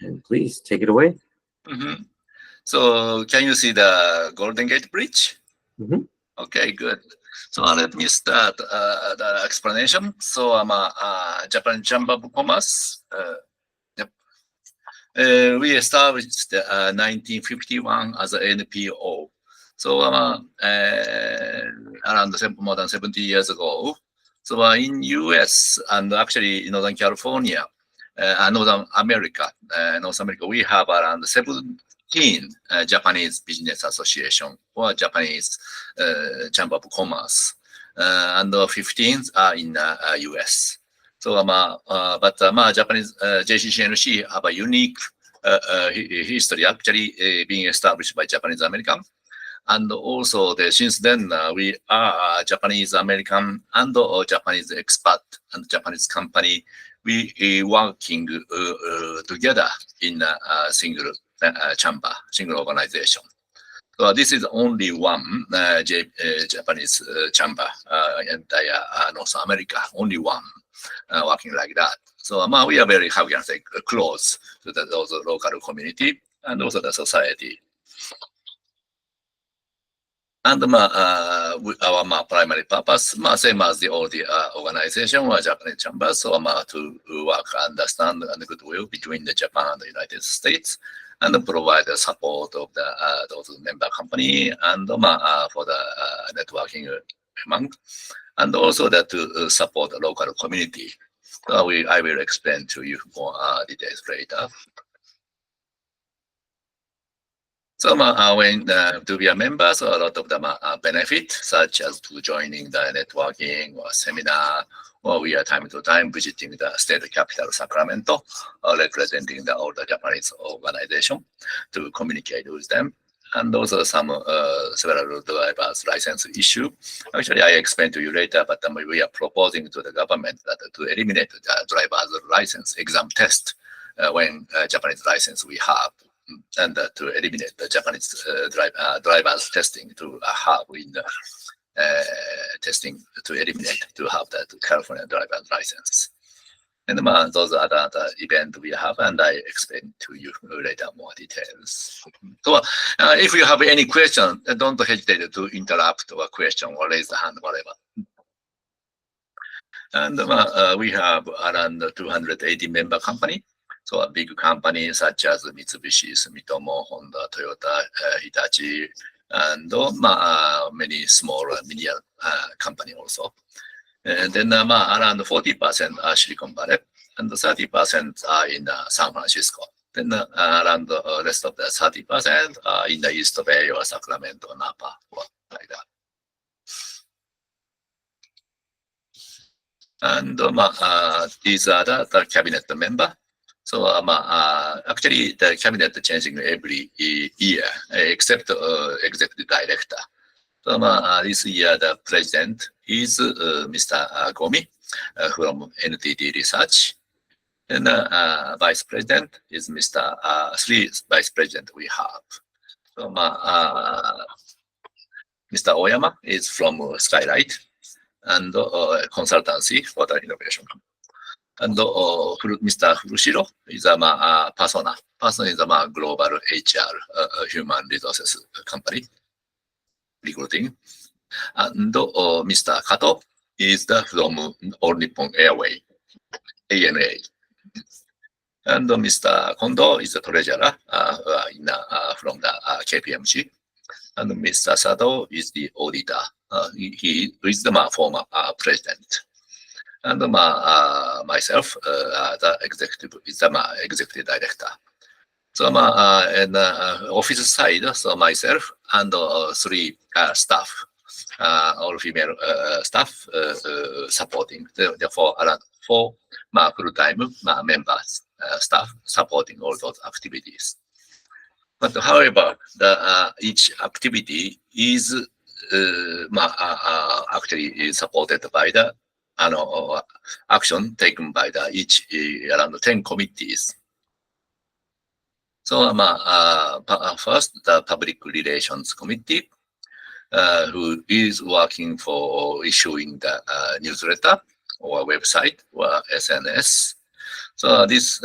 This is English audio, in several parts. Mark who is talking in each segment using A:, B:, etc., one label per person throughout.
A: And please take it away.
B: Mhm. So can you see the Golden Gate Bridge?
A: Mhm.
B: Okay, good. So let me start the explanation. So I'm a Japan Chamber of Commerce. Yep. We established 1951 as an NPO. So around more than 70 years ago. So in US and actually in Northern California, North America, we have around 17 Japanese Business Association or Japanese Chamber of Commerce, and 15 are in US. So, Japanese JCCNC have a unique history, actually being established by Japanese American. And also, since then, we are Japanese American and Japanese expat and Japanese company. We working together in a single chamber, single organization. So this is only one Japanese chamber entire North America, only one working like that. So we are very, how can I say, close to those local community and also the society. And our primary purpose, same as all the organization or Japanese chambers, so to work, understand, and goodwill between the Japan and the United States, and provide the support of the those member company and for the networking among, and also that to support the local community. I will explain to you more details later. So when to be a member, so a lot of them benefit, such as to joining the networking or seminar, or we are time to time visiting the state capital Sacramento, representing all the Japanese organization to communicate with them. And also some several drivers license issue. Actually, I explain to you later, but we are proposing to the government that to eliminate the driver's license exam test when Japanese license we have, and to eliminate the Japanese drivers testing to have in the testing to eliminate to have that California driver's license. And those are the event we have, and I explain to you later more details. So if you have any question, don't hesitate to interrupt or question or raise the hand, whatever. And we have around 280 member company. So a big company such as Mitsubishi, Sumitomo, Honda, Toyota, Hitachi, and many small medium company also. And then around 40% are Silicon Valley, and 30% are in San Francisco. Then around the rest of the 30% are in the East Bay or Sacramento, Napa, or like that. And these are the cabinet member. So actually, the cabinet changing every year, except executive director. So this year, the president is Mr. Gomi from NTT Research. And vice president is Mr. Three vice president we have. So Mr. Oyama is from Skylight and consultancy for the innovation company. And Mr. Furushiro is a Persona. Persona is a global HR, human resources company, recruiting. And Mr. Kato is from All Nippon Airway, ANA. And Mr. Kondo is the treasurer from the KPMG. And Mr. Sado is the auditor. He is the former president. And myself, the executive, is the executive director. So and office side, so myself and three staff, all female staff supporting. Therefore, around 4 full-time members, staff supporting all those activities. But however, each activity is actually supported by the action taken by each around 10 committees. So first, the Public Relations Committee, who is working for issuing the newsletter or website or SNS. So this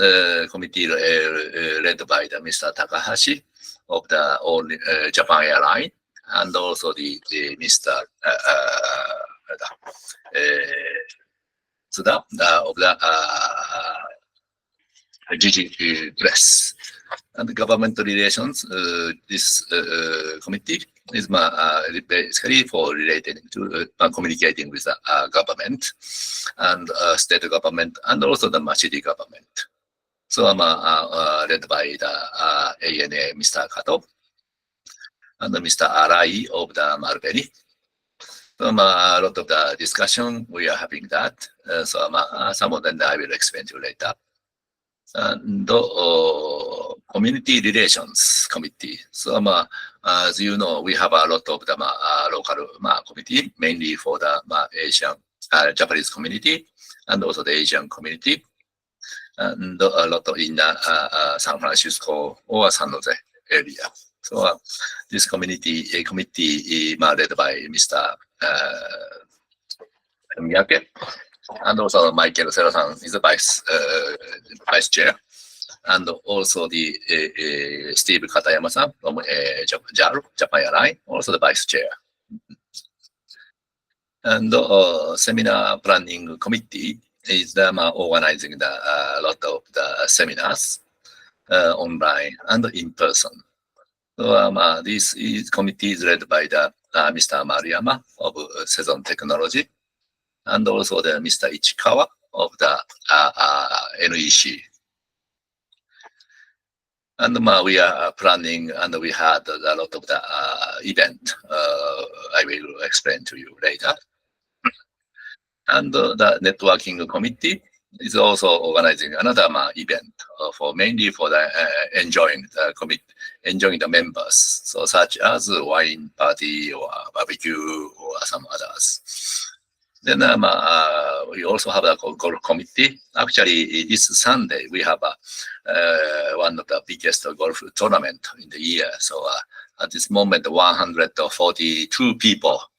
B: committee led by the Mr. Takahashi of the All Japan Airline, and also the Mr. Tsuda of the GG Press. And government relations, this committee is basically for relating to communicating with the government and state government and also the city government. So I'm led by the ANA, Mr. Kato, and Mr. Arai of the Marubeni. So a lot of the discussion, we are having that. So some of them I will explain to you later. And community relations committee. So as you know, we have a lot of the local committee, mainly for the Asian, Japanese community, and also the Asian community, and a lot of in San Francisco or San Jose area. So this committee led by Mr. Miyake. And also Michael Sera-san is the vice chair, and also the Steve Katayama-san from Japan Airline, also the vice chair. And seminar planning committee is the organizing a lot of the seminars online and in person. So this committee is led by the Mr. Maruyama of Season Technology, and also the Mr. Ichikawa of the NEC. And we are planning, and we had a lot of the event. I will explain to you later. And the networking committee is also organizing another event for mainly for the enjoying the members, so such as wine party or barbecue or some others. Then we also have a golf committee. Actually, this Sunday we have one of the biggest golf tournament in the year. So at this moment, 142 people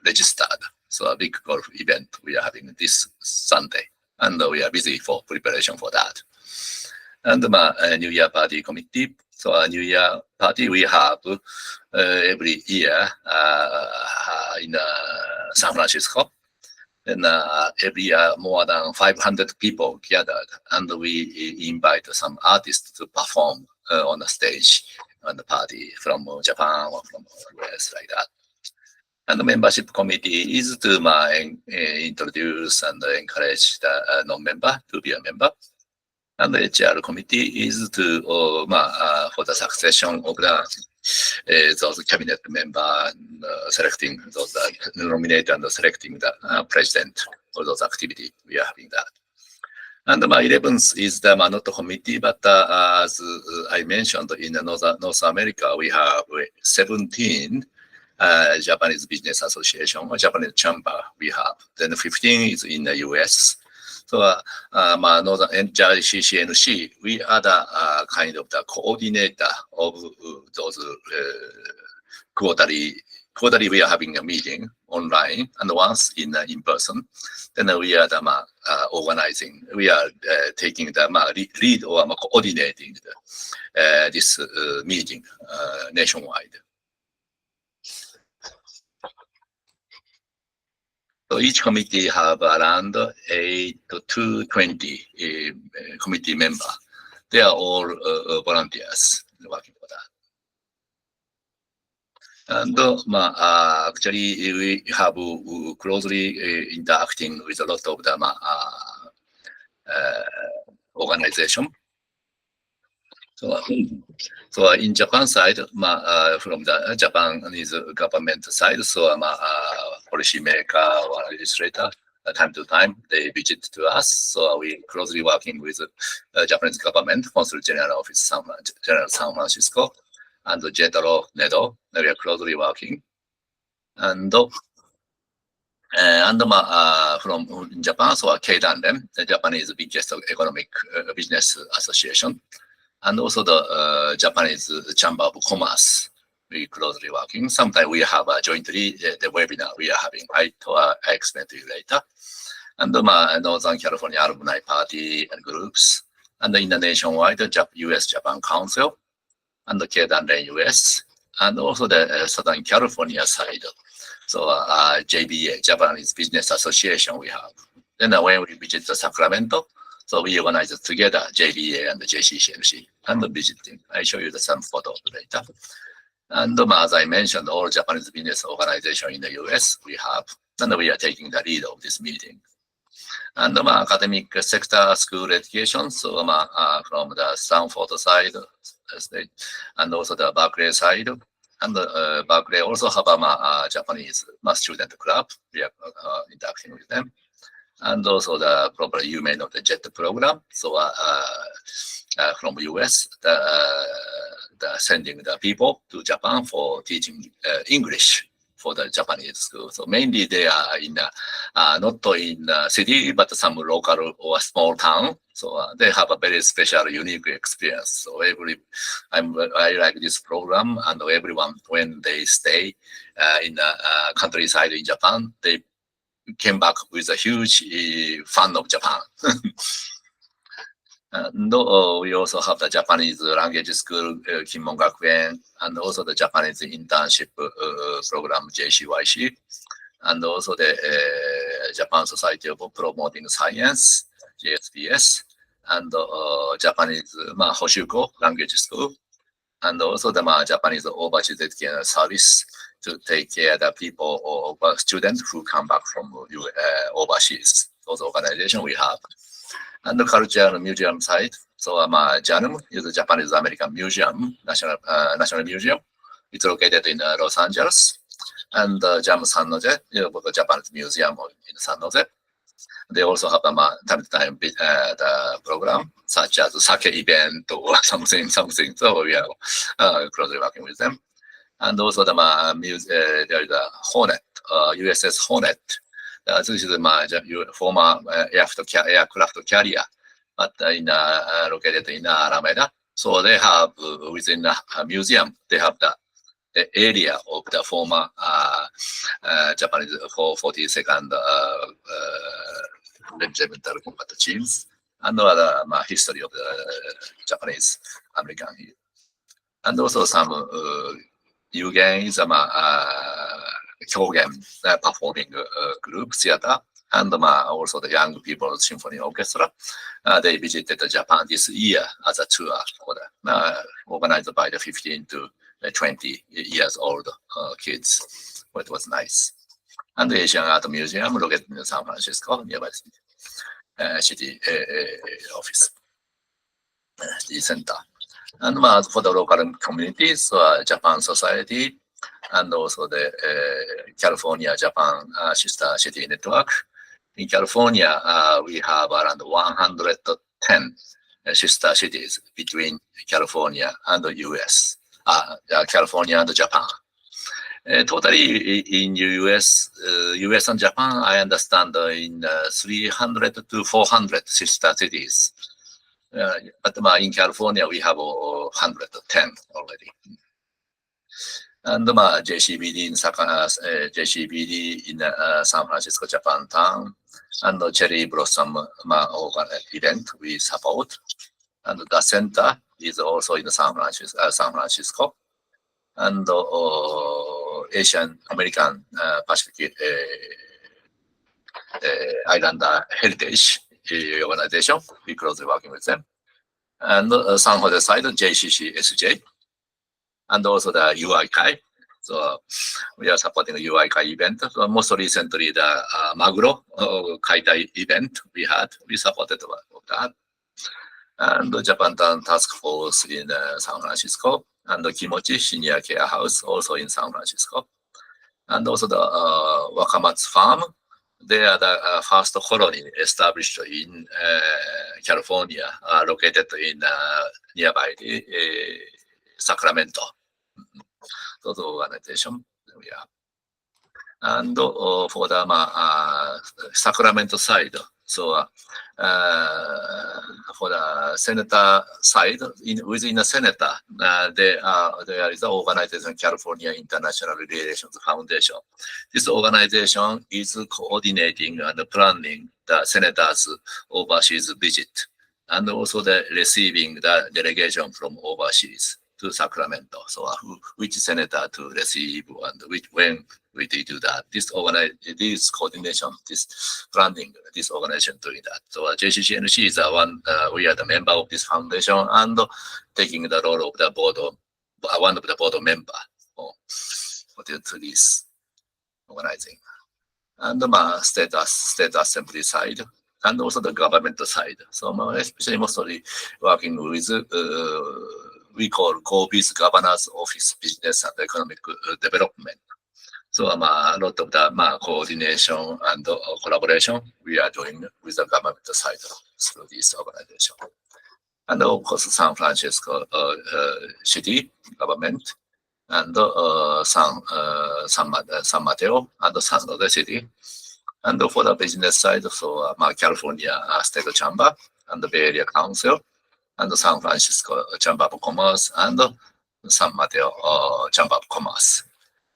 B: registered. So a big golf event we are having this Sunday, and we are busy for preparation for that. And New Year party committee. So a New Year party we have every year in San Francisco. And every year more than 500 people gathered, and we invite some artists to perform on the stage on the party from Japan or from US, like that. And the membership committee is to introduce and encourage the non-member to be a member. And the HR committee is to for the succession of the those cabinet member, selecting those nominate and selecting the president for those activities. We are having that. And 11th is the not committee, but as I mentioned, in North America, we have 17 Japanese Business Association or Japanese Chamber we have. Then 15 is in the US. So Northern JCCNC, we are the kind of the coordinator of those quarterly we are having a meeting online and once in person. Then we are the organizing, we are taking the lead or coordinating this meeting nationwide. So each committee have around 8 to 20 committee member. They are all volunteers working for that. And actually, we have closely interacting with a lot of the organization. So in Japan side, from the Japanese government side, so policy maker or legislator, time to time they visit to us. So we closely working with Japanese government, Consul General Office San Francisco, and JETRO NEDO. We are closely working, and from Japan, so Keidanren, the Japanese biggest economic business association. And also the Japanese Chamber of Commerce, we closely working. Sometimes we have jointly the webinar we are having. I explain to you later. and Northern California Alumni Party and groups, and in the nationwide US-Japan Council, and the K-Danren US, and also the Southern California side. So JBA, Japanese Business Association, we have. Then when we visit the Sacramento, so we organize it together, JBA and the JCCNC, and the visiting. I show you some photos later. And as I mentioned, all Japanese business organization in the US we have, and we are taking the lead of this meeting. And academic sector school education, so from the Stanford side, and also the Berkeley side, and Berkeley also have a Japanese student club. We are interacting with them. And also probably you may know the JET program. So from US, sending the people to Japan for teaching English for the Japanese school. So mainly they are in not in city, but some local or small town. So they have a very special, unique experience. So I like this program, and everyone, when they stay in the countryside in Japan, they came back with a huge fan of Japan. And we also have the Japanese language school, Kinmon Gakuen, and also the Japanese internship program, JCYC, and also the Japan Society of Promoting Science, JSPS, and Japanese Hoshuko language school, and also the Japanese overseas education service to take care of the people or students who come back from overseas. Those organizations we have. And the cultural museum site. So JANM is the Japanese American Museum, National Museum. It's located in Los Angeles. And JAM San Jose, the Japanese Museum in San Jose. They also have time to time the program, such as sake event or something. So we are closely working with them. And also there is a Hornet, USS Hornet. This is the former aircraft carrier, but located in Alameda. So they have within the museum, they have the area of the former Japanese 42nd Regimental Combat Teams, and other history of the Japanese American here. And also some Yugen is Kyogen performing group theater, and also the young people symphony orchestra. They visited Japan this year as a tour for organized by the 15 to 20 years old kids. But it was nice. And the Asian Art Museum located in San Francisco, nearby city office, the center. And for the local communities, Japan Society, and also the California Japan Sister City Network. In California, we have around 110 sister cities between California and the US, California and Japan. Totally in US and Japan, I understand in 300 to 400 sister cities. But in California, we have 110 already. And JCBD in San Francisco, Japantown, and the Cherry Blossom event we support. And the center is also in San Francisco. And Asian American Pacific Islander Heritage organization, we closely working with them. And San Jose side, JCCSJ. And also the UI-Kai. So we are supporting the UI-Kai event. So most recently, the Maguro Kaitai event we supported that. And the Japantown Task Force in San Francisco, and the Kimochi Senior Care House also in San Francisco. And also the Wakamatsu Farm. They are the first colony established in California, located in nearby Sacramento. Those organizations we are. And for the Sacramento side, so for the senator side, within the senator, there is an organization, California International Relations Foundation. This organization is coordinating and planning the senators' overseas visit, and also the receiving the delegation from overseas to Sacramento. So which senator to receive and when we did do that. This coordination, this planning, this organization doing that. So JCCNC is we are the member of this foundation and taking the role of the board, one of the board member to this organizing. And state assembly side, and also the government side. So especially mostly working with we call GoBiz Governance Office Business and Economic Development. So a lot of the coordination and collaboration we are doing with the government side through this organization. And of course, San Francisco city government and San Mateo and San Jose City. And for the business side, so California State Chamber and the Bay Area Council and the San Francisco Chamber of Commerce and San Mateo Chamber of Commerce.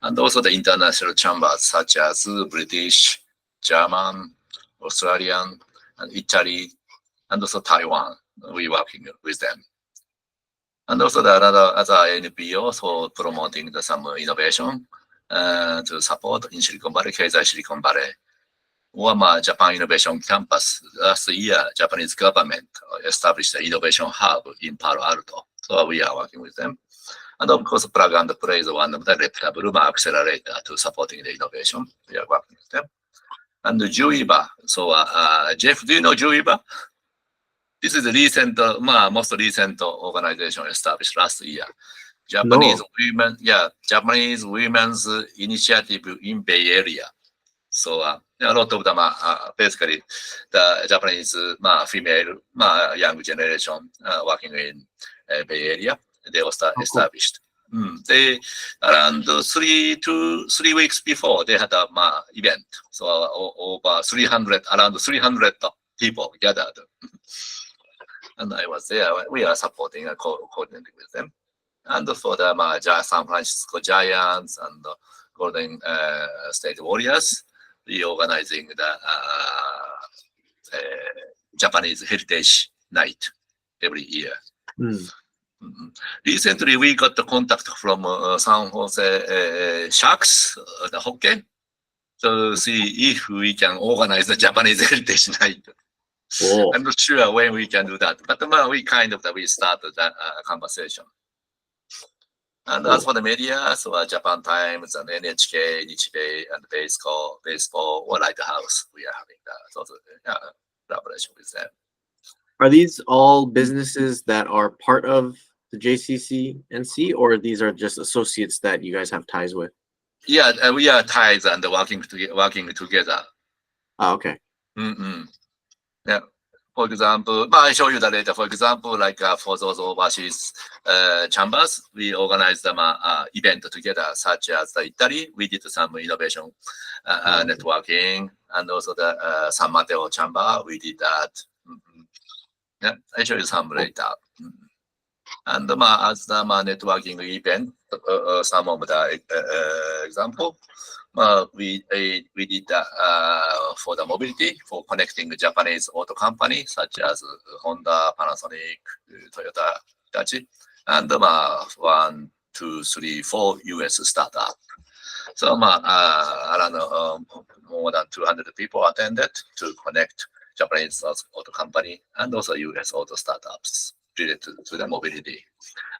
B: And also the international chambers such as British, German, Australian, and Italy, and also Taiwan. We working with them. And also the other NPO for promoting some innovation to support in Silicon Valley, Keijiro Silicon Valley. Or Japan Innovation Campus. Last year, Japanese government established an innovation hub in Palo Alto. So we are working with them. And of course, Plug and Play is one of the reputable accelerator to supporting the innovation. We are working with them. And Juiba. So Jeff, do you know Juiba? This is the recent, most recent organization established last year. Japanese Women's Initiative in Bay Area. So a lot of them are basically the Japanese female young generation working in Bay Area. They were established. They around 3 weeks before they had a event. So over 300, around 300 people gathered. And I was there. We are supporting and coordinating with them. And for the San Francisco Giants and Golden State Warriors, we organizing the Japanese Heritage Night every year. Recently, we got the contact from San Jose Sharks, the hockey, to see if we can organize the Japanese Heritage Night.
A: Oh.
B: I'm not sure when we can do that, but we started that conversation. And as for the media, so Japan Times and NHK, Nichibei, and Baseball, or Lighthouse, we are having that collaboration with them.
A: Are these all businesses that are part of the JCCNC, or these are just associates that you guys have ties with?
B: Yeah, we are ties and working together.
A: Okay.
B: Yeah. For example, I show you that later. For example, like for those overseas chambers, we organized them event together, such as Italy. We did some innovation networking, and also the San Mateo chamber. We did that. Yeah, I show you some later. And as the networking event, some of the example. We did for the mobility, for connecting the Japanese auto company such as Honda, Panasonic, Toyota, Hitachi, and 1, 2, 3, 4 US startup. So around more than 200 people attended to connect Japanese auto company and also US auto startups related to the mobility.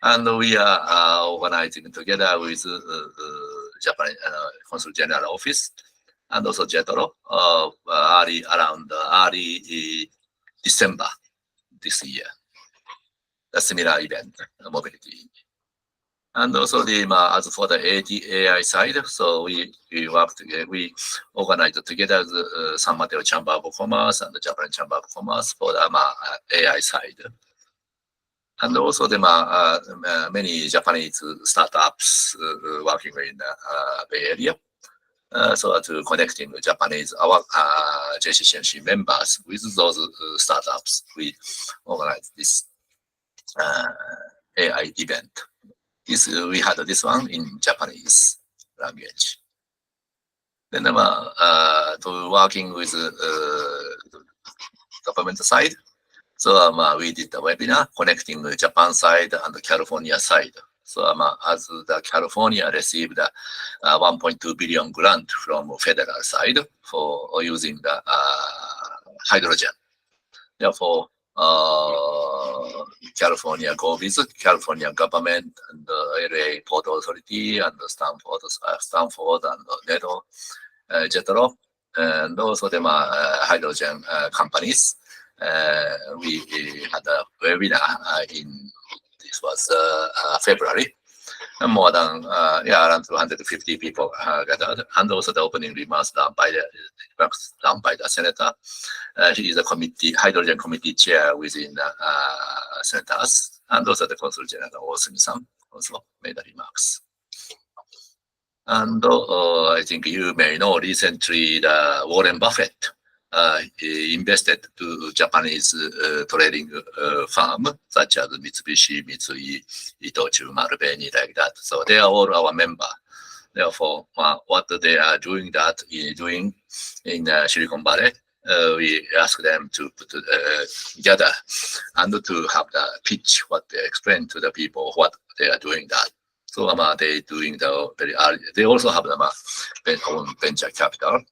B: And we are organizing together with Japanese Consul General Office and also JETRO early December this year. A similar event, mobility. And also as for the AI side, so we work together, we organized together the San Mateo Chamber of Commerce and the Japan Chamber of Commerce for the AI side. And also the many Japanese startups working in the Bay Area. So to connecting Japanese, our JCCNC members with those startups, we organize this AI event. We had this one in Japanese language. Then to working with government side. So we did the webinar connecting the Japan side and the California side. So as the California received a 1.2 billion grant from federal side for using the hydrogen. Therefore, California go with California government and the LA Port Authority and the Stanford and NATO, etc. And also the hydrogen companies. We had a webinar this was February. And more than around 250 people gathered, and also the opening remarks done by the senator. He is the hydrogen committee chair within the senators, and also the consul general Osumi-san also made the remarks. And I think you may know recently the Warren Buffett invested to Japanese trading firm such as Mitsubishi, Mitsui, Itochu, Marubeni, like that. So they are all our member. Therefore, what they are doing in Silicon Valley, we ask them to put together and to have the pitch, what they explain to the people what they are doing that. So they doing the very early. They also have their own venture capital.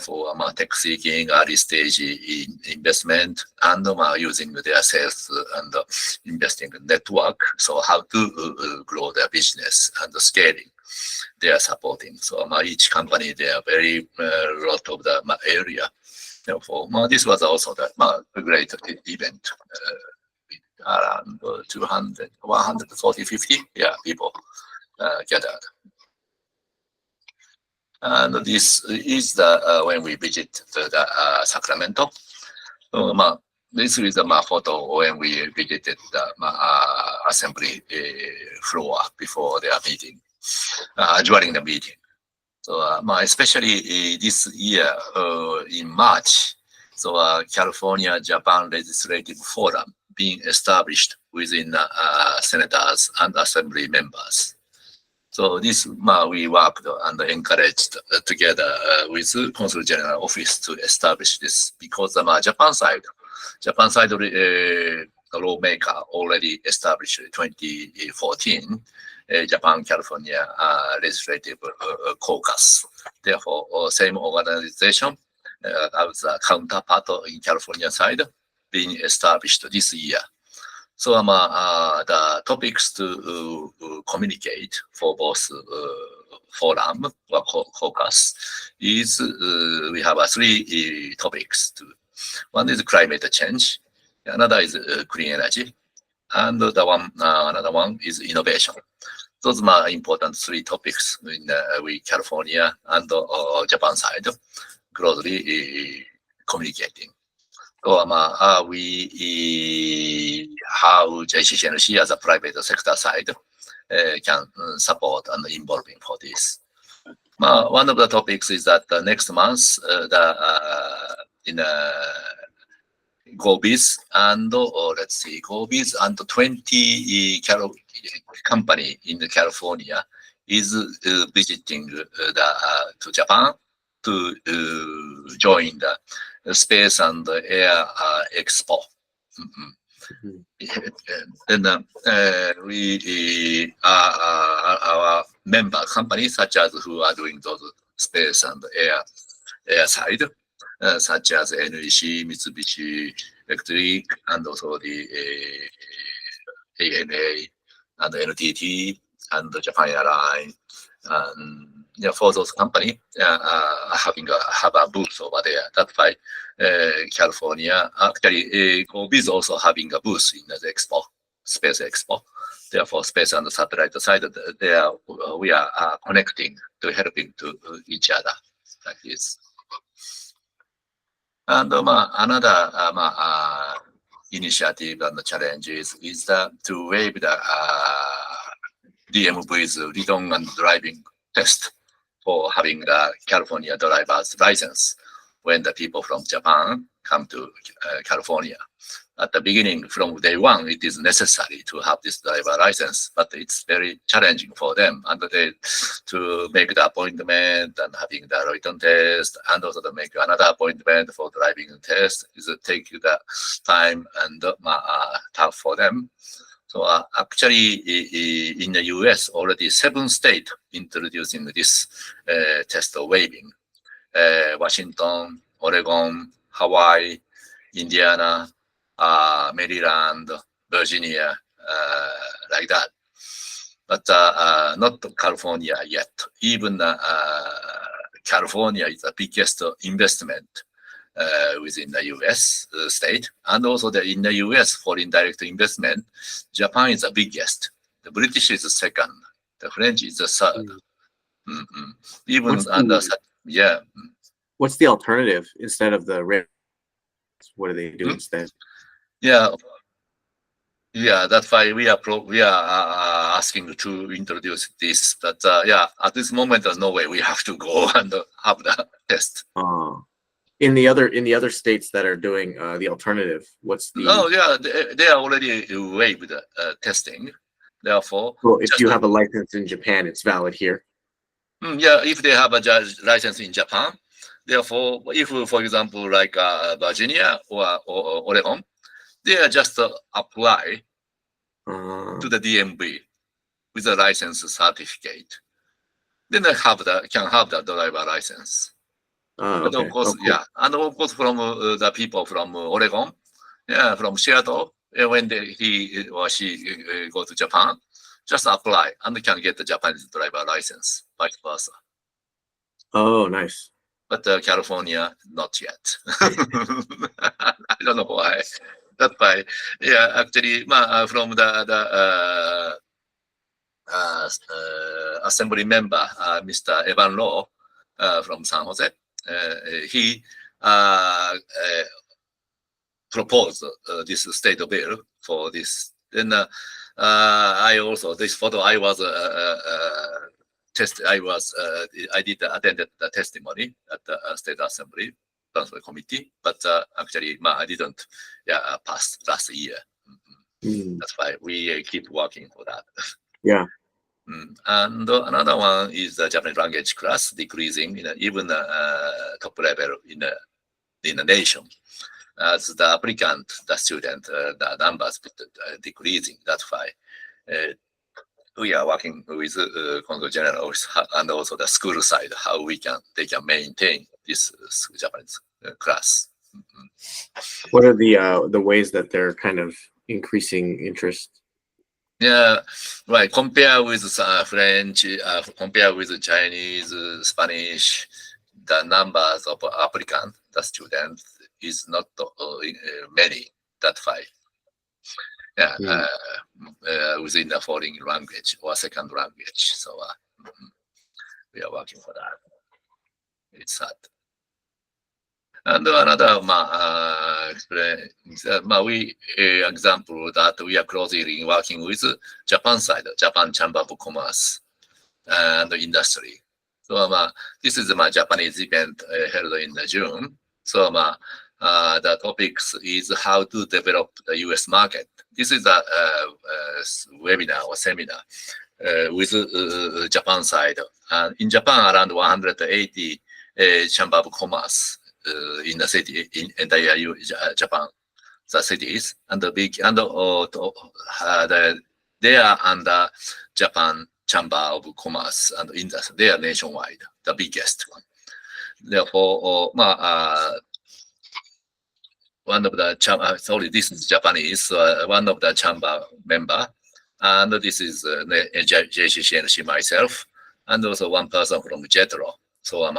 B: For tech seeking early stage investment and using their sales and investing network. So how to grow their business and the scaling they are supporting. So each company they are very lot of the area. Therefore, this was also a great event. Around 200, 140, 50 people gathered. And this is the when we visit the Sacramento. So, this is the photo when we visited the assembly floor before their meeting, during the meeting. So, especially this year in March, so California Japan Legislative Forum being established within senators and assembly members. So this we worked and encouraged together with Consul General Office to establish this because the Japan side lawmaker already established 2014 Japan California Legislative Caucus. Therefore, same organization as a counterpart in California side being established this year. So the topics to communicate for both forum or caucus is we have three topics. One is climate change, another is clean energy, and another one is innovation. Those are important three topics in California and Japan side closely communicating. So how JCCNC as a private sector side can support and involving for this. One of the topics is that next month in GoBiz and GoBiz and 20 company in California is visiting to Japan to join the Space and Air Expo. Then we our member companies such as who are doing those space and air side, such as NEC, Mitsubishi Electric, and also the ANA and the NTT and the Japan Airlines. And for those companies have a booth over there. That's why California actually GoBiz also having a booth in the expo, Space Expo. Therefore, space and the satellite side, there we are connecting to helping to each other like this. And another initiative and the challenge is to waive the DMV's return and driving test for having the California driver's license when the people from Japan come to California. at the beginning, from day one, it is necessary to have this driver license, but it's very challenging for them and to make the appointment and having the written test, and also to make another appointment for driving test is take the time and tough for them. So actually, in the US, already 7 states introducing this test waiving. Washington, Oregon, Hawaii, Indiana, Maryland, Virginia, like that. But not California yet. Even California is the biggest investment within the US state. And also in the US for indirect investment, Japan is the biggest. The British is the second. The French is the third. Even under, yeah.
A: What's the alternative instead of the rail? What do they do instead?
B: Yeah, that's why we are asking to introduce this. But at this moment, there's no way we have to go and have the test.
A: In the other states that are doing the alternative, what's the?
B: Oh yeah, they are already waived testing. Therefore,
A: well, if you have a license in Japan, it's valid here.
B: Yeah, if they have a license in Japan, therefore, if for example like Virginia or Oregon, they just apply to the DMV with a license certificate. Then they can have the driver license. But of course, cool. And of course from the people from Oregon, from Seattle, when he or she go to Japan, just apply and can get the Japanese driver license, vice versa.
A: Oh, nice.
B: But California, not yet. I don't know why. That's why, actually, from the assembly member, Mr. Evan Law from San Jose, he proposed this state bill for this. Then I also, this photo, I was I did attended the testimony at the State Assembly Transfer Committee, but actually, I didn't pass last year. That's why we keep working for that.
A: Yeah.
B: And another one is the Japanese language class decreasing, even top level in the nation. As the applicant, the student, the numbers decreasing. That's why we are working with Consul General and also the school side, how they can maintain this Japanese class.
A: What are the ways that they're kind of increasing interest?
B: Yeah, right. Compare with French, compare with Chinese, Spanish, the numbers of applicants, the students is not many. That's why. Within the foreign language or second language. So we are working for that. It's sad. And another example that we are closely working with Japan side, Japan Chamber of Commerce and Industry. So this is my Japanese event held in June. So the topics is how to develop the US market. This is a webinar or seminar with Japan side. In Japan, around 180 Chamber of Commerce in the city, in entire Japan, the cities, and the big, and they are under Japan Chamber of Commerce and Industry. They are nationwide, the biggest one. Therefore, one of the this is Japanese, one of the chamber member, and this is JCCNC myself, and also one person from JETRO. So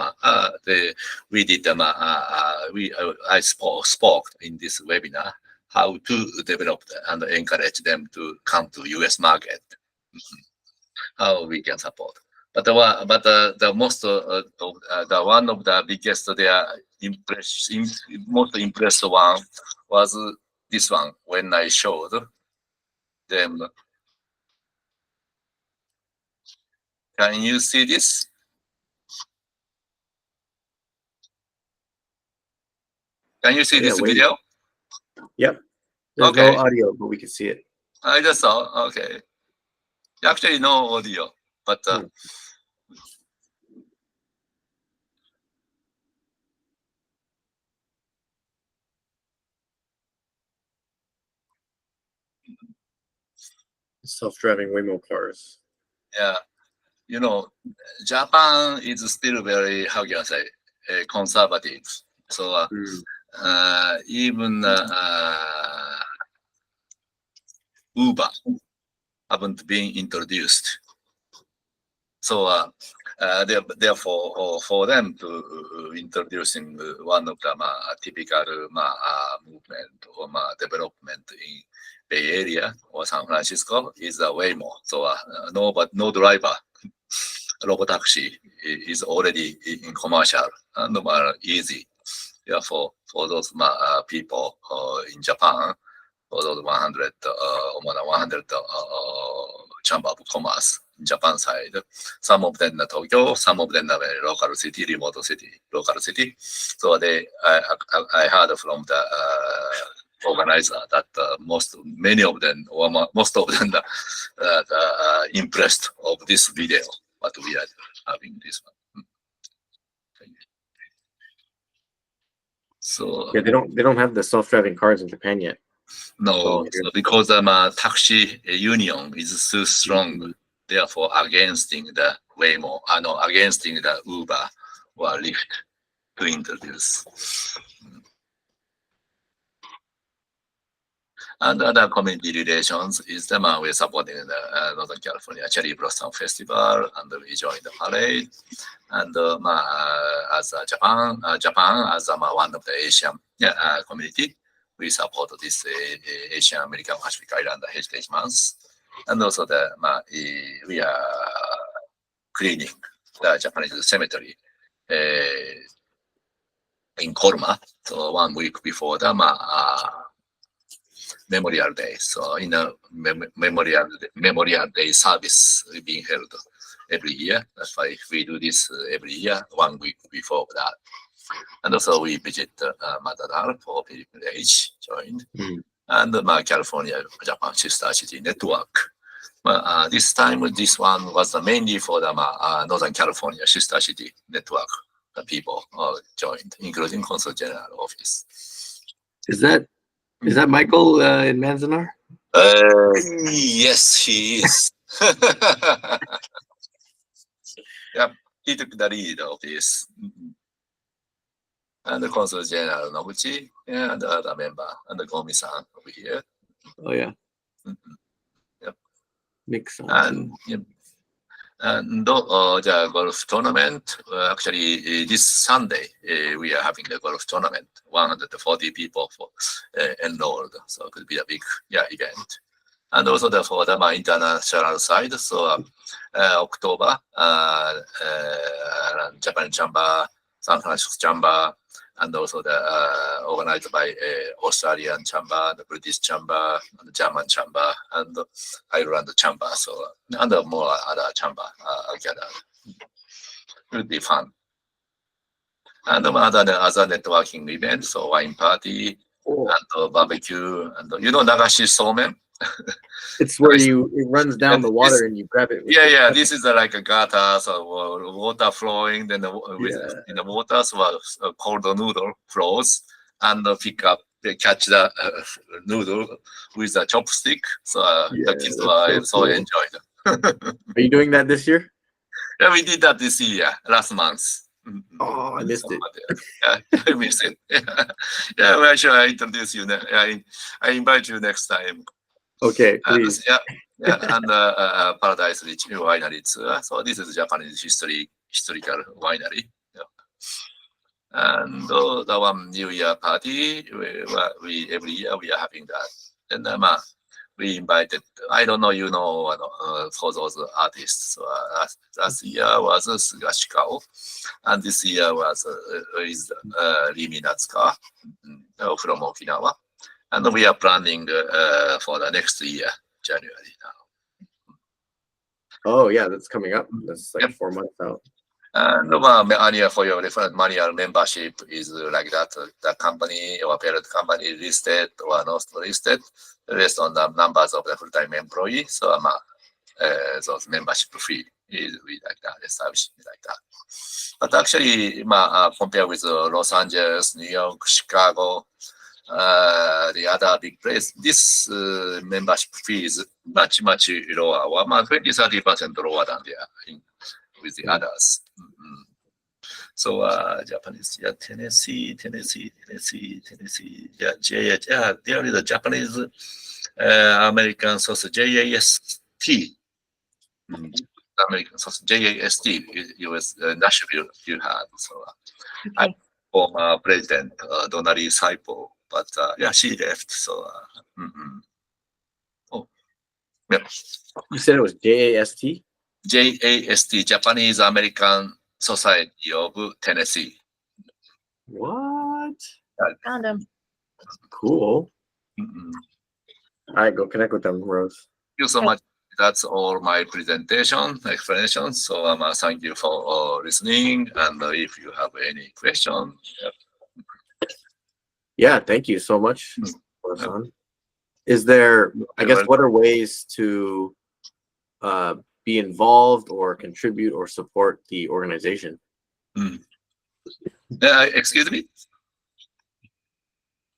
B: we did I spoke in this webinar how to develop and encourage them to come to US market, how we can support. But the most the one of the biggest most impressed one was this one when I showed them. Can you see this? Can you see this video?
A: Yep. There's
B: Okay.
A: no audio, but we can see it.
B: I just saw. Okay. Actually, no audio, but
A: Self-driving Waymo cars.
B: yeah, you know, Japan is still very, how can I say, conservative. So even Uber haven't been introduced. So therefore, for them to introducing one of the typical movement or development in Bay Area or San Francisco is a Waymo. So no driver, robot taxi is already in commercial and easy. Therefore, for those people in Japan, for those 100 more than 100 chamber of commerce in Japan side. Some of them are Tokyo, some of them are local city, remote city, local city. So I heard from the organizer that many of them, or most of them, impressed of this video. What we are having this one. So
A: Yeah, they don't have the self-driving cars in Japan yet.
B: no, so because taxi union is too strong, therefore against the Waymo, against the Uber or Lyft to introduce. And other community relations is the we're supporting the Northern California Cherry Blossom Festival, and we joined the parade. And as Japan as one of the Asian community, we support this Asian American Pacific Islander Heritage Month, and also we are cleaning the Japanese cemetery in Korma. So 1 week before the Memorial Day. So in a Memorial Day service being held every year. That's why we do this every year, 1 week before that. And also we visit Matador for pilgrimage, joined. And California, Japan Sister City Network. This time, this one was mainly for the Northern California Sister City Network. The people joined, including Consul General Office.
A: Is that Michael in Manzanar?
B: Yes, he is. Yep, he took the lead of this. And the Consul General Noguchi, and the other member, and the Gomi-san over here.
A: Oh yeah.
B: Yep.
A: Makes sense.
B: And the golf tournament, actually this Sunday, we are having the golf tournament, 140 people enrolled, so it could be a big event. And also for the international side, so October, Japan Chamber, San Francisco Chamber, and also the organized by Australian Chamber, the British Chamber, the German Chamber, and the Ireland Chamber. So and more other chamber gathered. It would be fun. And other networking events, so wine party, and barbecue, and Nagashi Somen.
A: It's where it runs down the water and you grab it.
B: Yeah. This is like a gutter, so water flowing. Then in the water, so cold noodle flows, and catch the noodle with a chopstick. So the kids were so enjoyed.
A: Are you doing that this year?
B: Yeah, we did that this year, last month.
A: Oh, I missed it.
B: Yeah, I missed it. Yeah, well, sure, I introduce you. I invite you next time.
A: Okay, please.
B: And Paradise Rich Winery tour. So this is Japanese historical winery. Yeah. And the one New Year party, we every year we are having that. And we invited, I don't know, for those artists. So, last year was Suga Shikao, and this year was Rimi Natsuka from Okinawa. And we are planning for the next year, January now.
A: Oh yeah, that's coming up. That's like 4 months out.
B: And annual for your reference, manual membership is like that. The company or parent company listed or not listed based on the numbers of the full-time employee. So those membership fee is like that, established like that. But actually, compared with Los Angeles, New York, Chicago, the other big place, this membership fee is much lower, or 20-30% lower than with the others. So Japanese, Tennessee. There is a Japanese American Social JAST. American Social JAST, US Nashville, you had. So I former President Donnelly Saipo, but she left. So yeah.
A: You said it was JAST?
B: JAST, Japanese American Society of Tennessee.
A: What?
C: Found him.
A: Cool. All right, go connect with them, Rose.
B: Thank you so much. That's all my presentation, explanation. So thank you for listening. And if you have any question.
A: Yeah, thank you so much, Rose-san. Is there, I guess, what are ways to be involved or contribute or support the organization?
B: Excuse me?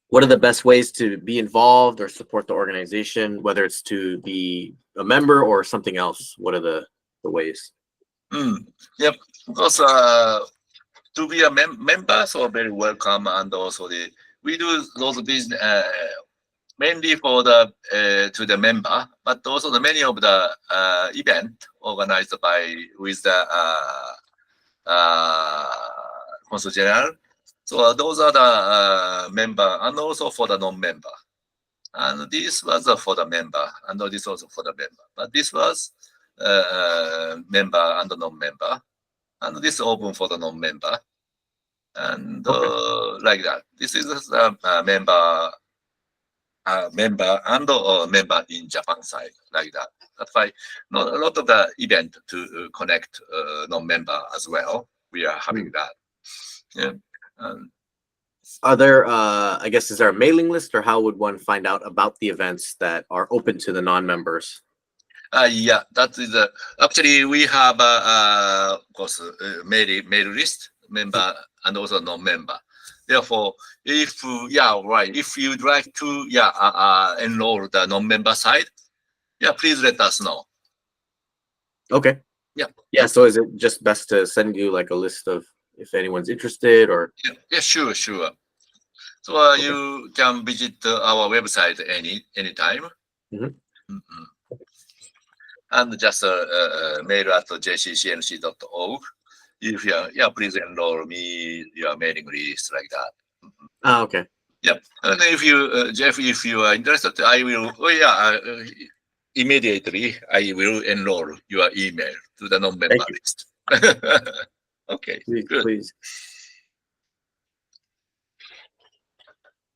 A: What are the best ways to be involved or support the organization, whether it's to be a member or something else? What are the ways?
B: Yep, because to be a member, so very welcome, and also we do those business mainly for the to the member, but also the many of the event organized with the Consul General. So those are the member, and also for the non-member. And this was for the member, and this also for the member. But this was member and non-member, and this open for the non-member, and like that. This is a member and member in Japan side, like that. That's why a lot of the event to connect non-member as well. We are having that. Yeah.
A: Are there, I guess, is there a mailing list, or how would one find out about the events that are open to the non-members?
B: Yeah, that is actually we have of course mail list, member and also non-member. Therefore, if if you'd like to enroll the non-member side, please let us know.
A: Okay. Yeah. So is it just best to send you like a list of if anyone's interested, or?
B: Yeah, sure. So you can visit our website anytime. And just mail at jccnc.org. If please enroll me your mailing list, like that.
A: Okay.
B: Yep. And if you, Jeff, if you are interested, I will. Immediately I will enroll your email to the non-member list. Okay.
A: Please.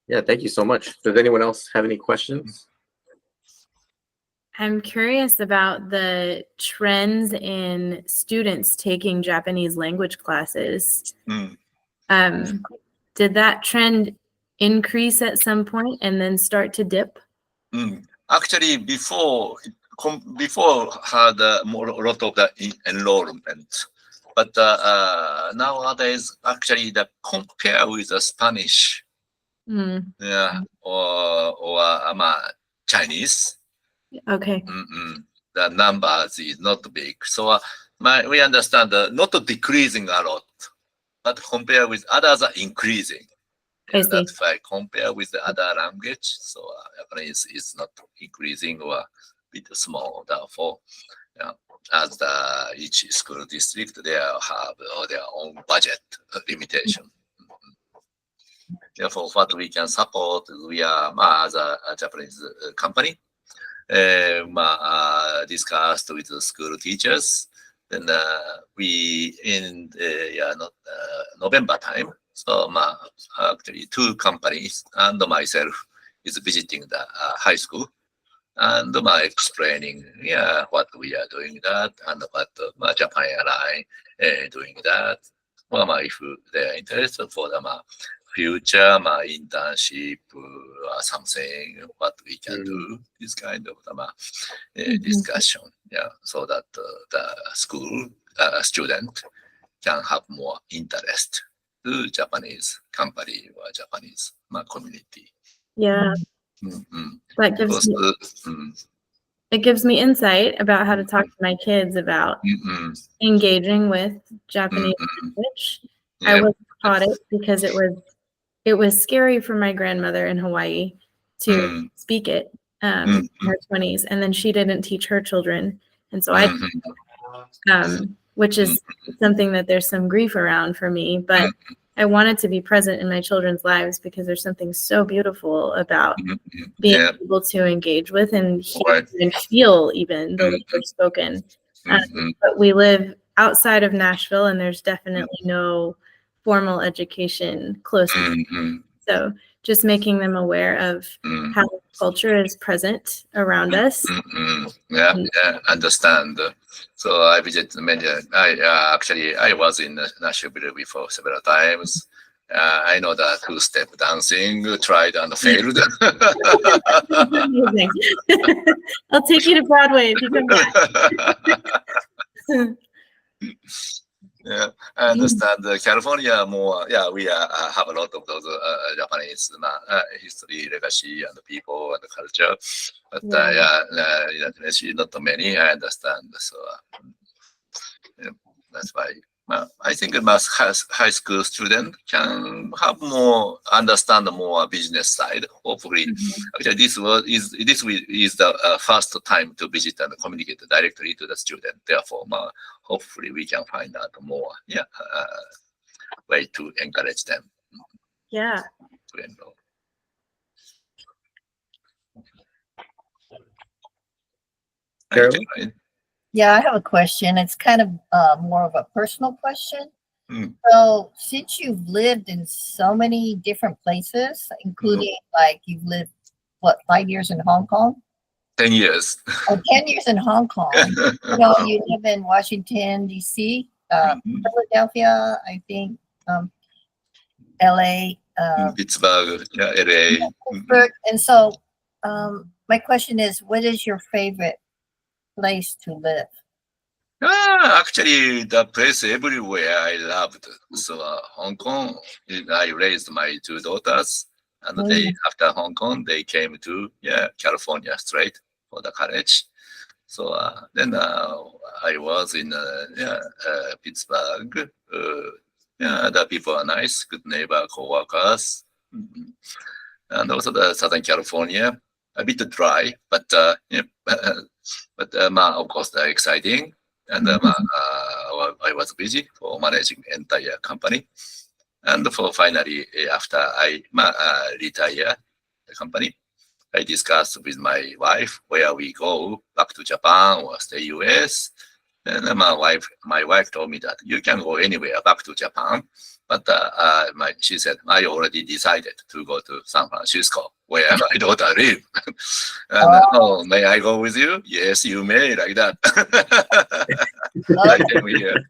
A: Yeah, thank you so much. Does anyone else have any questions?
C: I'm curious about the trends in students taking Japanese language classes. Did that trend increase at some point and then start to dip?
B: Actually, before had a lot of the enrollment, but nowadays actually the compare with the Spanish, or Chinese.
C: Okay.
B: The numbers is not big, so we understand not decreasing a lot, but compare with others are increasing. That's why compare with the other language, so Japanese is not increasing or a bit small. Therefore, as each school district, they have their own budget limitation. Therefore, what we can support, we are as a Japanese company, discussed with the school teachers. Then we in November time. So actually 2 companies and myself is visiting the high school and explaining what we are doing that and what Japan Airline doing that. Well, if they are interested for the future internship or something, what we can do, this kind of discussion, so that the school student can have more interest to Japanese company or Japanese community.
C: Yeah. That gives me, it gives me insight about how to talk to my kids about engaging with Japanese language. I was taught it because it was scary for my grandmother in Hawaii to speak it in her 20s, and then she didn't teach her children, and so I which is something that there's some grief around for me, but I wanted to be present in my children's lives because there's something so beautiful about being able to engage with and hear and feel even the language spoken. But we live outside of Nashville, and there's definitely no formal education close to so just making them aware of how culture is present around us.
B: Understand. So I visited many. I was in Nashville before several times. I know that two-step dancing tried and failed.
C: Amazing. I'll take you to Broadway if you come back.
B: Yeah, I understand. California more. Yeah, we have a lot of those Japanese history, legacy, and people and culture. But not many. I understand. So that's why I think high school student can have more understand more business side. Hopefully, actually this is the first time to visit and communicate directly to the student. Therefore, hopefully we can find out more way to encourage them.
C: Yeah.
B: To enroll.
A: Carolyn?
D: Yeah, I have a question. It's kind of more of a personal question. So since you've lived in so many different places, including like you've lived, 5 years in Hong Kong?
B: 10 years.
D: 10 years in Hong Kong. You live in Washington, D.C., Philadelphia, I think, L.A.
B: Pittsburgh, L.A.
D: Pittsburgh. And so my question is, what is your favorite place to live?
B: Actually, the place everywhere I loved. So Hong Kong, I raised my two daughters, and after Hong Kong, they came to California straight for the college. So then I was in Pittsburgh. The people are nice, good neighbor, co-workers, and also the Southern California, a bit dry, but of course they're exciting. And I was busy for managing entire company. And for finally, after I retire the company, I discussed with my wife where we go back to Japan or stay US. And my wife told me that you can go anywhere back to Japan. But she said, I already decided to go to San Francisco, where my daughter lives. And may I go with you? Yes, you may, like that. I came here.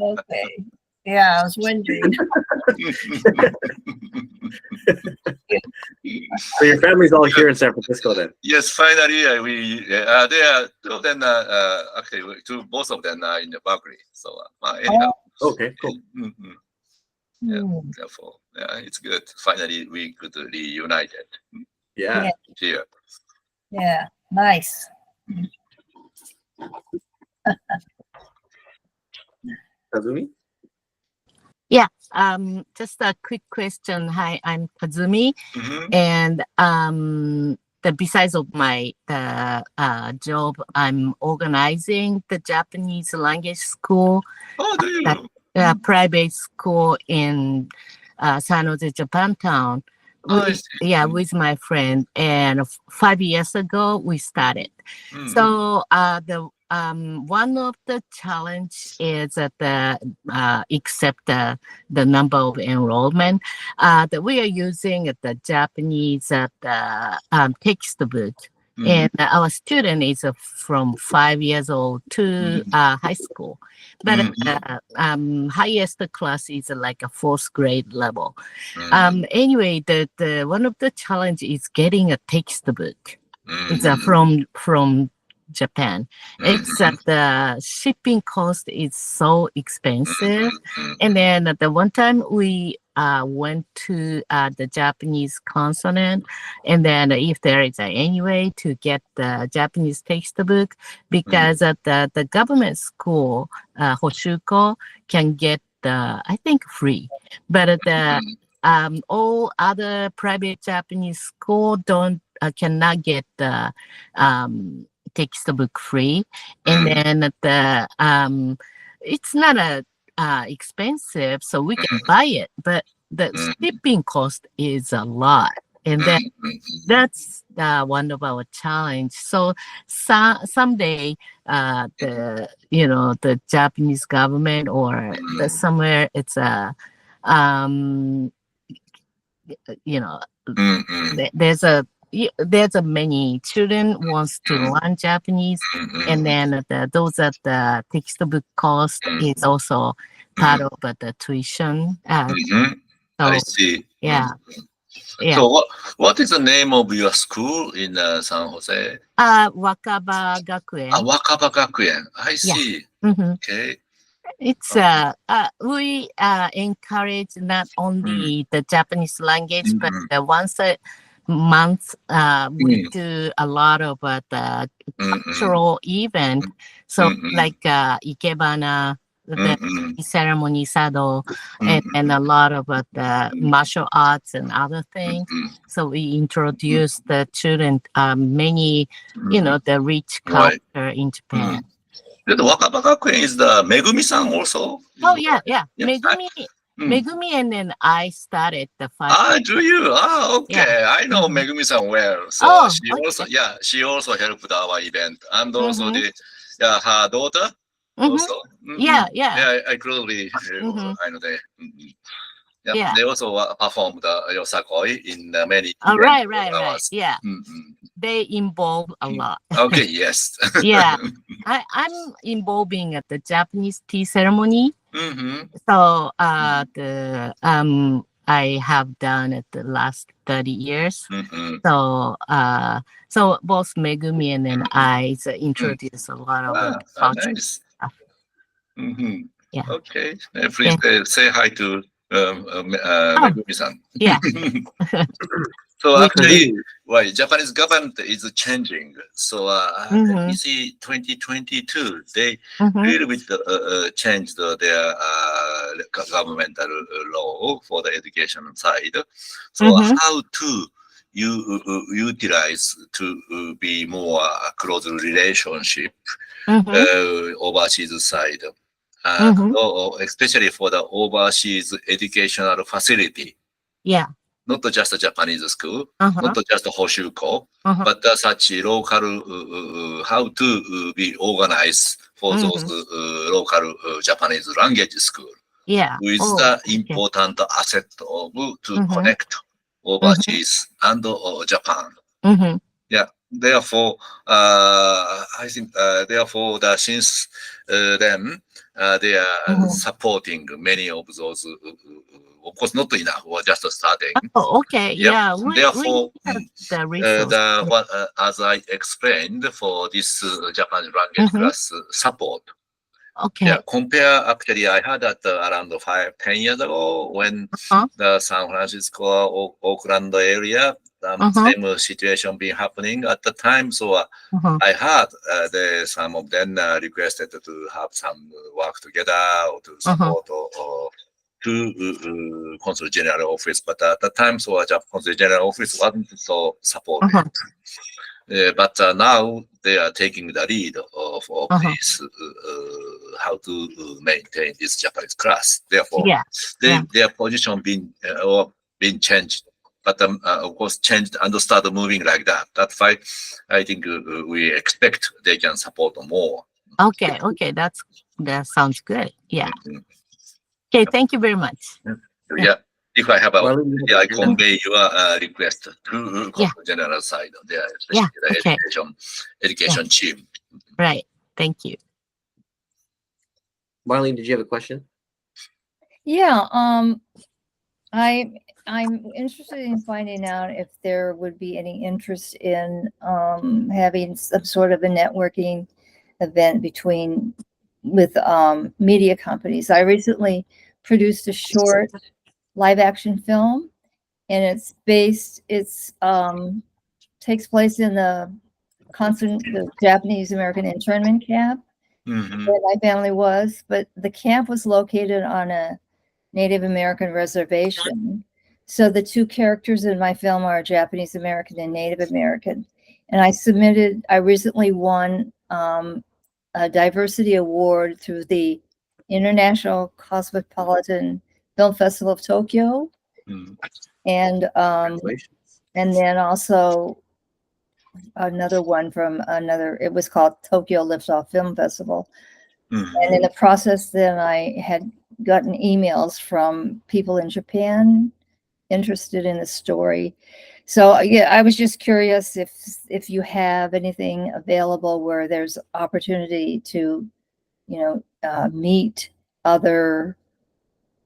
D: Okay. Yeah, I was wondering.
A: So your family's all here in San Francisco then?
B: Yes, finally they are then actually both of them are in the Berkeley. So anyhow.
A: Okay, cool.
B: Therefore, it's good. Finally, we could reunite it.
A: Yeah.
B: Here.
D: Yeah, nice.
A: Kazumi?
E: Yeah, just a quick question. Hi, I'm Kazumi, and besides of my job, I'm organizing the Japanese language school.
B: Oh, do you?
E: Private school in San Jose, Japantown. With my friend, and 5 years ago we started. So the one of the challenge is that except the number of enrollment that we are using the Japanese textbook And our student is from 5 years old to high school. But highest class is like a 4th grade level. Anyway, the one of the challenge is getting a textbook. It's from Japan. Except the shipping cost is so expensive. And then the one time we went to the Japanese consulate, and then if there is any way to get the Japanese textbook, because at the government school, Hoshuko, can get I think free, but the all other private Japanese school cannot get the textbook free. And then it's not expensive, so we can buy it, but the shipping cost is a lot, and then that's one of our challenge. So someday the Japanese government or somewhere it's there's a many children wants to learn Japanese, and then those are the textbook cost is also part of the tuition.
B: I see.
E: Yeah.
B: So what is the name of your school in San Jose?
E: Wakaba Gakuen.
B: Wakaba Gakuen. I see. Okay.
E: It's we encourage not only the Japanese language, but once a month we do a lot of the cultural event. So like Ikebana, the ceremony sado, and a lot of the martial arts and other things. So we introduce the children many, the rich culture in Japan.
B: The Wakaba Gakuen is the Megumi-san also?
E: Oh, yeah. Megumi, and then I started the fight.
B: Do you? Okay. Yeah. I know Megumi-san well. So she also helped our event, and also her daughter also.
E: Yeah.
B: I closely I know they. They also performed Yosakoi in many.
E: Right. Yeah. They involve a lot.
B: Okay. Yes.
E: Yeah. I'm involving at the Japanese tea ceremony. So I have done it the last 30 years. So both Megumi and then I introduce a lot of culture stuff. Yeah.
B: Okay. Please say hi to Megumi-san.
E: Yeah.
B: So actually, Japanese government is changing. So you see, 2022, they little bit changed their governmental law for the education side. So how to utilize to be more close relationship overseas side, especially for the overseas educational facility.
E: Yeah.
B: Not just a Japanese school, not just Hoshuko, but such local, how to be organized for those local Japanese language school.
E: Yeah.
B: With the important asset of to connect overseas and Japan. Yeah. Therefore, I think, since then, they are supporting many of those. Of course, not enough. We're just starting.
E: Oh, okay. Yeah.
B: Therefore,
E: the
B: as I explained, for this Japanese language class support.
E: Okay.
B: Yeah. Actually, I had that around 10 years ago when the San Francisco or Oakland area. Same situation been happening at the time, so I had some of them requested to have some work together or to support or to Consul General Office, but at the time, so Consul General Office wasn't so supportive. But now they are taking the lead of this, how to maintain this Japanese class. Therefore, their position been changed. But of course, changed and started moving like that. That's why I think we expect they can support more.
E: Okay, that sounds good. Yeah. Okay, thank you very much.
B: Yeah. if I have a,
A: Marlene,
B: I convey your request to
E: Yeah.
B: general side, especially
E: Yeah,
B: the
E: okay.
B: education team.
E: Right. Thank you.
A: Marlene, did you have a question?
D: Yeah, I'm interested in finding out if there would be any interest in having some sort of a networking event with media companies. I recently produced a short live action film, and it's takes place in the Japanese American internment camp where my family was, but the camp was located on a Native American reservation. So the two characters in my film are Japanese American and Native American. And I recently won a diversity award through the International Cosmopolitan Film Festival of Tokyo. And then also another one it was called Tokyo Liftoff Film Festival. And in the process, then I had gotten emails from people in Japan interested in the story. So yeah, I was just curious if you have anything available where there's opportunity to, meet other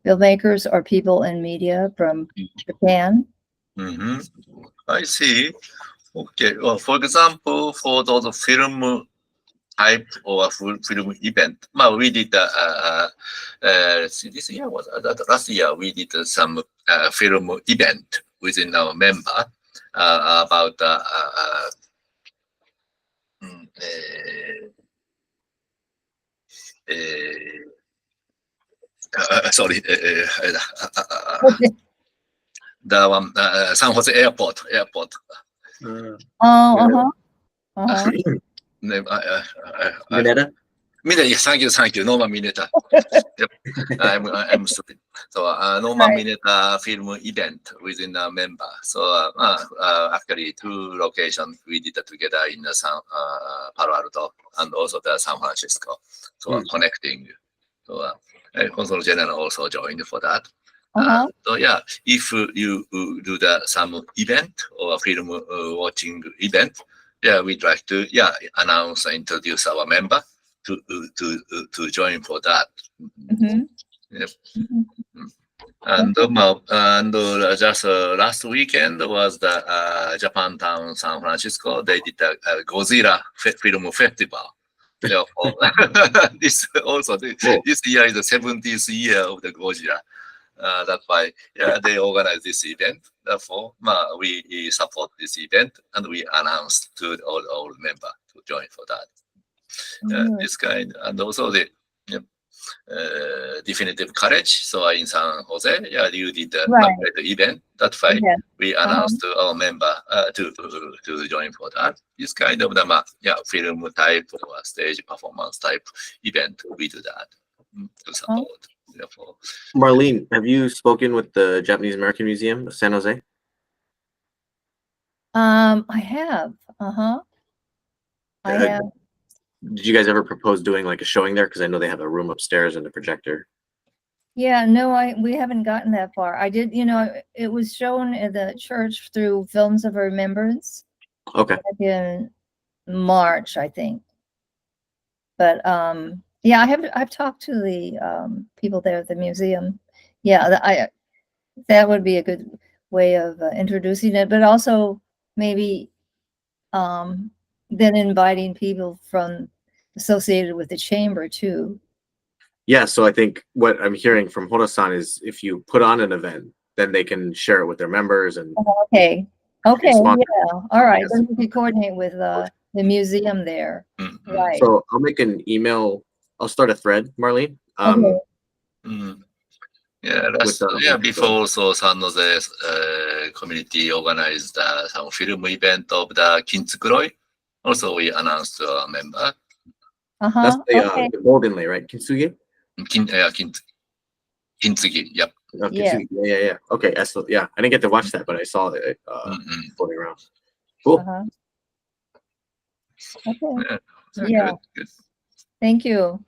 D: filmmakers or people in media from Japan.
B: I see. Okay. Well, for example, for those film type or film event, we did this year was last year we did some film event within our member about sorry, the one San Jose Airport.
A: Mineta?
B: Mineta, yes, thank you. Norma Mineta. Yep. I'm stupid. So Norma Mineta film event within a member. So actually 2 locations we did together in the Palo Alto and also the San Francisco. So connecting. So Consul General also joined for that. So yeah, if you do some event or film watching event, yeah, we'd like to announce and introduce our member to join for that. Yep. And just last weekend was the Japantown San Francisco. They did a Godzilla film festival. Therefore, this year is the 70th year of the Godzilla. That's why they organized this event. Therefore, we support this event and we announced to all members to join for that. This kind, and also the definitive courage. So in San Jose, you did the event. That's why we announced to our member to join for that. This kind of the film type or stage performance type event. We do that to support. Therefore,
A: Marlene, have you spoken with the Japanese American Museum of San Jose?
D: I have. I have.
A: Did you guys ever propose doing like a showing there? Because I know they have a room upstairs and a projector.
D: Yeah, no, we haven't gotten that far. I did, it was shown at the church through Films of Remembrance.
A: Okay.
D: Back in March, I think. But I've talked to the people there at the museum. Yeah, that would be a good way of introducing it, but also maybe then inviting people from associated with the chamber too.
A: Yeah, so I think what I'm hearing from Hora-san is if you put on an event, then they can share it with their members and
D: okay, all right, then we can coordinate with the museum there. Right.
A: So I'll make an email. I'll start a thread, Marlene.
B: Before also San Jose community organized some film event of the Kintsukuroi. Also, we announced to our member.
A: That's the Golden Lay, right? Kintsugi?
B: Kintsugi, yep.
A: Oh, Kintsugi. Yeah. Okay, I didn't get to watch that, but I saw it floating around. Cool.
D: Okay.
B: Good.
D: Thank you.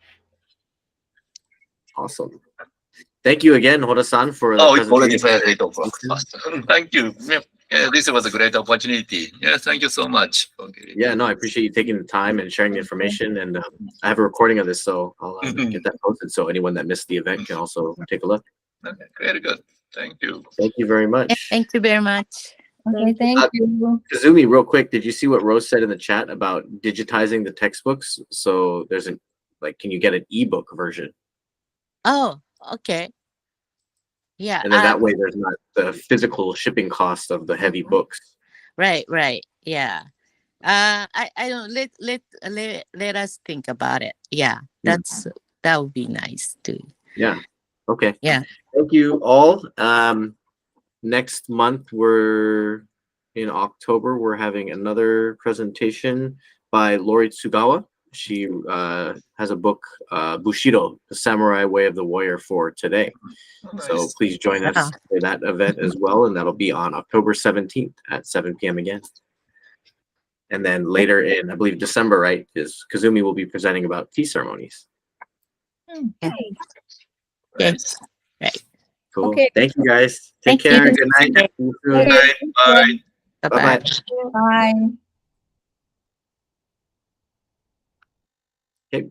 A: Awesome. thank you again, Hora-san, for the
B: Oh, it's already
A: presentation.
B: 8 o'clock. Thank you. Yeah, this was a great opportunity. Yeah, thank you so much. Okay.
A: Yeah, no, I appreciate you taking the time and sharing the information. And I have a recording of this, so I'll get that posted so anyone that missed the event can also take a look.
B: Okay, very good. Thank you.
A: Thank you very much.
E: Thank you very much.
D: Okay, thank you.
A: Kazumi, real quick, did you see what Rose said in the chat about digitizing the textbooks? So there's an can you get an ebook version?
E: Oh, okay. Yeah.
A: And then that way there's not the physical shipping cost of the heavy books.
E: Right. Yeah. I don't let us think about it. Yeah, that would be nice too.
A: Yeah. Okay.
E: Yeah.
A: Thank you all. Next month in October, we're having another presentation by Lori Tsugawa. She has a book, Bushido, the Samurai Way of the Warrior for today.
B: Nice.
A: So please join us for that event as well. And that'll be on October 17th at 7 p.m. again. And then later in, I believe, December, right, is Kazumi will be presenting about tea ceremonies.
E: Yes. Right.
A: Cool.
D: Okay.
A: Thank you, guys. Take
E: Thank
A: care.
E: you.
A: Good night. See you soon.
D: Okay.
B: Bye.
E: Bye-bye.
A: Bye-bye.
D: Bye.
A: Okay.